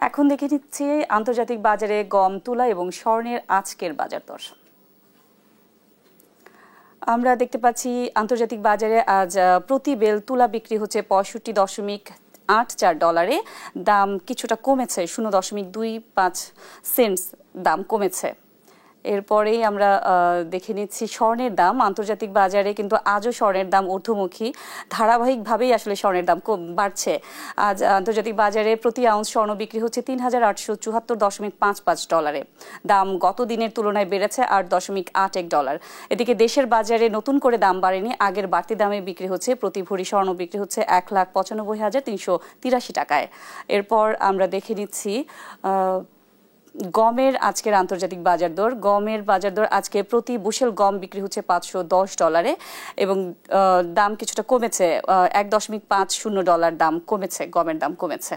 এখন দেখে নিচ্ছি আন্তর্জাতিক বাজারে গম, তুলা এবং স্বর্ণের আজকের বাজার দর। আমরা দেখতে পাচ্ছি আন্তর্জাতিক বাজারে আজ প্রতি বেল তুলা বিক্রি হচ্ছে 65.84 ডলারে। দাম কিছুটা কমেছে, 0.25 সেন্টস দাম কমেছে। এরপরেই আমরা দেখে নিচ্ছি স্বর্ণের দাম। আন্তর্জাতিক বাজারে কিন্তু আজও স্বর্ণের দাম ঊর্ধ্বমুখী, ধারাবাহিকভাবেই আসলে স্বর্ণের দাম বাড়ছে। আজ আন্তর্জাতিক বাজারে প্রতি আউন্স স্বর্ণ বিক্রি হচ্ছে 3874.55 ডলারে। দাম গত দিনের তুলনায় বেড়েছে 8.81 ডলার। এদিকে দেশের বাজারে নতুন করে দাম বাড়েনি, আগের বাড়তি দামে বিক্রি হচ্ছে। প্রতি ভরি স্বর্ণ বিক্রি হচ্ছে 1,95,383 টাকায়। এরপর আমরা দেখে নিচ্ছি গমের আজকের আন্তর্জাতিক বাজার দর। গমের বাজার দর আজকে প্রতি বুশেল গম বিক্রি হচ্ছে 510 ডলারে এবং দাম কিছুটা কমেছে, 1.50 ডলার দাম কমেছে, গমের দাম কমেছে।